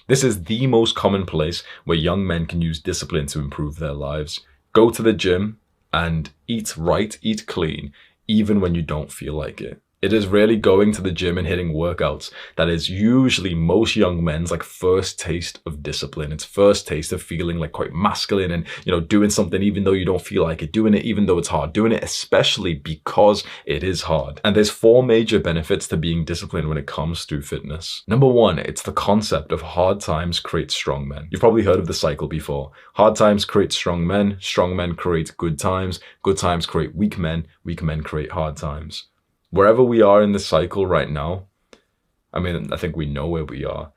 This is the most common place where young men can use discipline to improve their lives. Go to the gym and eat right, eat clean, even when you don't feel like it. It is really going to the gym and hitting workouts that is usually most young men's like first taste of discipline. It's first taste of feeling like quite masculine and, doing something even though you don't feel like it, doing it even though it's hard, doing it especially because it is hard. And there's 4 major benefits to being disciplined when it comes to fitness. Number 1, it's the concept of hard times create strong men. You've probably heard of the cycle before. Hard times create strong men create good times create weak men create hard times. Wherever we are in the cycle right now, I think we know where we are.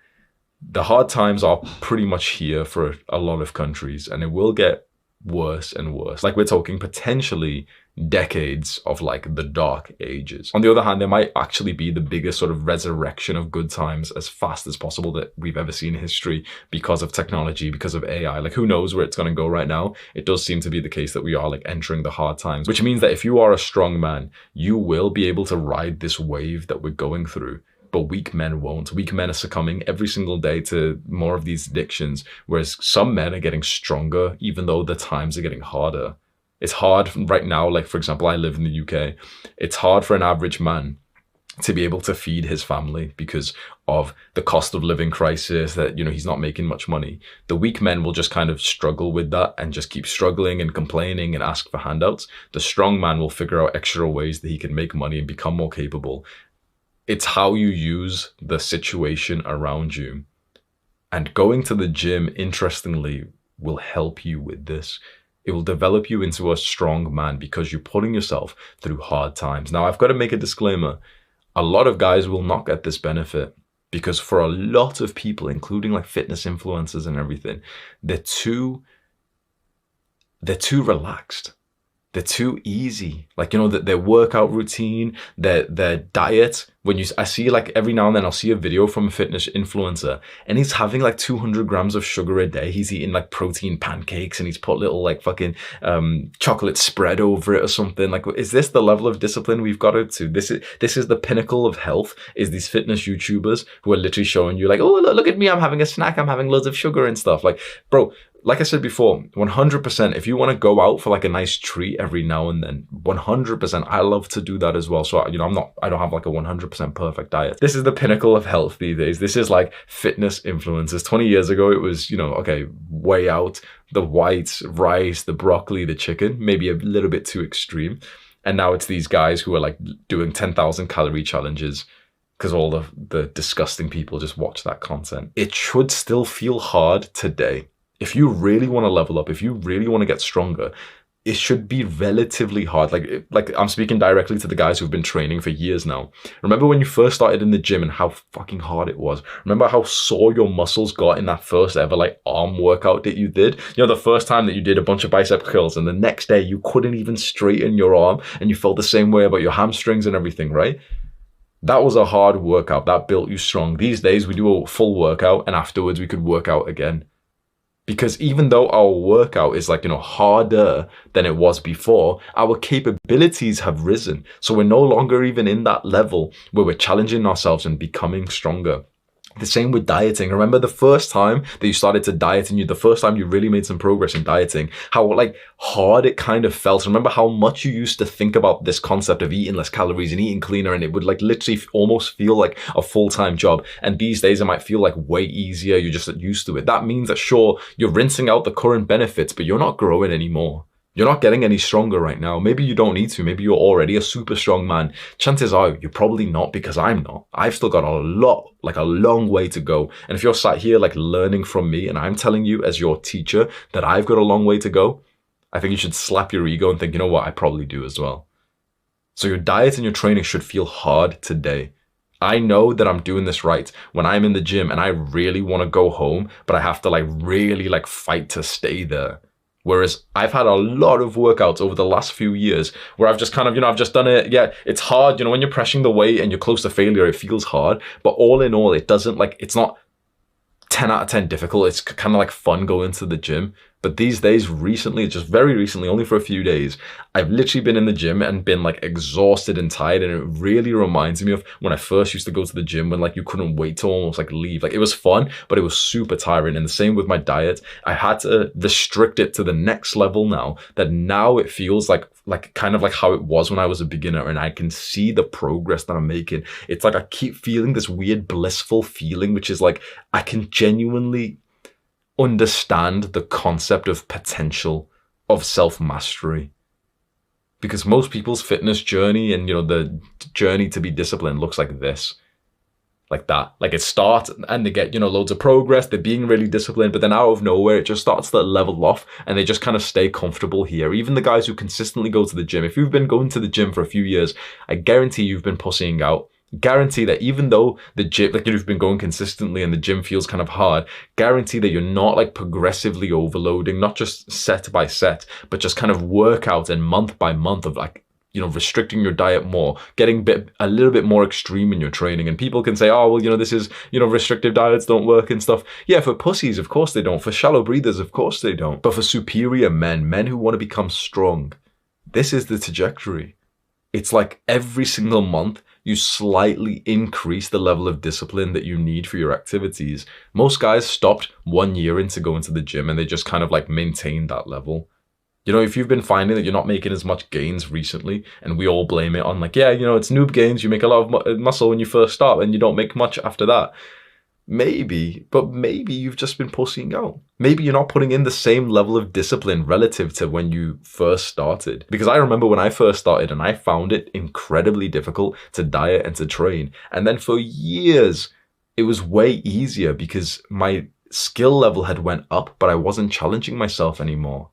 The hard times are pretty much here for a lot of countries, and it will get worse and worse. Like, we're talking potentially decades of like the dark ages. On the other hand, there might actually be the biggest sort of resurrection of good times as fast as possible that we've ever seen in history because of technology, because of AI. Like, who knows where it's going to go right now? It does seem to be the case that we are like entering the hard times, which means that if you are a strong man, you will be able to ride this wave that we're going through. But weak men won't. Weak men are succumbing every single day to more of these addictions, whereas some men are getting stronger even though the times are getting harder. It's hard right now, like for example, I live in the UK. It's hard for an average man to be able to feed his family because of the cost of living crisis that, he's not making much money. The weak men will just kind of struggle with that and just keep struggling and complaining and ask for handouts. The strong man will figure out extra ways that he can make money and become more capable. It's how you use the situation around you. And going to the gym, interestingly, will help you with this. It will develop you into a strong man because you're putting yourself through hard times. Now, I've got to make a disclaimer. A lot of guys will not get this benefit because for a lot of people, including like fitness influencers and everything, they're too relaxed. They're too easy. Like, their workout routine, their diet. I see like every now and then I'll see a video from a fitness influencer and he's having like 200 grams of sugar a day. He's eating like protein pancakes and he's put little like fucking chocolate spread over it or something. Like, is this the level of discipline we've got to? This is the pinnacle of health, is these fitness YouTubers who are literally showing you like, oh, look at me, I'm having a snack, I'm having loads of sugar and stuff. Like, bro, like I said before, 100%, if you want to go out for like a nice treat every now and then, 100%, I love to do that as well. So, I don't have like a 100% perfect diet. This is the pinnacle of health these days. This is like fitness influencers. 20 years ago, it was, okay, way out, the white rice, the broccoli, the chicken, maybe a little bit too extreme. And now it's these guys who are like doing 10,000 calorie challenges because all the disgusting people just watch that content. It should still feel hard today. If you really want to level up, if you really want to get stronger, it should be relatively hard. Like I'm speaking directly to the guys who've been training for years now. Remember when you first started in the gym and how fucking hard it was? Remember how sore your muscles got in that first ever like arm workout that you did? The first time that you did a bunch of bicep curls and the next day you couldn't even straighten your arm and you felt the same way about your hamstrings and everything, right? That was a hard workout. That built you strong. These days we do a full workout and afterwards we could work out again. Because even though our workout is like, harder than it was before, our capabilities have risen. So we're no longer even in that level where we're challenging ourselves and becoming stronger. The same with dieting. Remember the first time that you started to diet and the first time you really made some progress in dieting, how like hard it kind of felt. Remember how much you used to think about this concept of eating less calories and eating cleaner, and it would like literally almost feel like a full-time job. And these days it might feel like way easier. You're just used to it. That means that sure, you're rinsing out the current benefits, but you're not growing anymore. You're not getting any stronger right now. Maybe you don't need to. Maybe you're already a super strong man. Chances are you're probably not, because I'm not. I've still got a long way to go. And if you're sat here like learning from me and I'm telling you as your teacher that I've got a long way to go, I think you should slap your ego and think, you know what, I probably do as well. So your diet and your training should feel hard today. I know that I'm doing this right when I'm in the gym and I really want to go home, but I have to like really like fight to stay there. Whereas I've had a lot of workouts over the last few years where I've just kind of, I've just done it. Yeah, it's hard. When you're pressing the weight and you're close to failure, it feels hard. But all in all, it doesn't like, it's not 10 out of 10 difficult. It's kind of like fun going to the gym. But these days, recently, just very recently, only for a few days, I've literally been in the gym and been like exhausted and tired. And it really reminds me of when I first used to go to the gym, when like you couldn't wait to almost like leave. Like it was fun, but it was super tiring. And the same with my diet. I had to restrict it to the next level now, that now it feels like kind of like how it was when I was a beginner, and I can see the progress that I'm making. It's like I keep feeling this weird blissful feeling, which is like I can genuinely understand the concept of potential of self-mastery, because most people's fitness journey and the journey to be disciplined looks like this, like that. Like it starts and they get loads of progress, they're being really disciplined, but then out of nowhere it just starts to level off and they just kind of stay comfortable here. Even the guys who consistently go to the gym, if you've been going to the gym for a few years, I guarantee you've been pussying out. Guarantee that even though the gym, like you've been going consistently and the gym feels kind of hard, guarantee that you're not like progressively overloading, not just set by set, but just kind of workout and month by month of like, restricting your diet more, getting a little bit more extreme in your training. And people can say, oh, well, this is, restrictive diets don't work and stuff. Yeah, for pussies, of course they don't. For shallow breathers, of course they don't. But for superior men who want to become strong, this is the trajectory. It's like every single month, you slightly increase the level of discipline that you need for your activities. Most guys stopped 1 year into going to the gym and they just kind of like maintained that level. If you've been finding that you're not making as much gains recently, and we all blame it on like, yeah, it's noob gains, you make a lot of muscle when you first start and you don't make much after that. Maybe you've just been pussying out. Maybe you're not putting in the same level of discipline relative to when you first started. Because I remember when I first started and I found it incredibly difficult to diet and to train. And then for years, it was way easier because my skill level had went up, but I wasn't challenging myself anymore.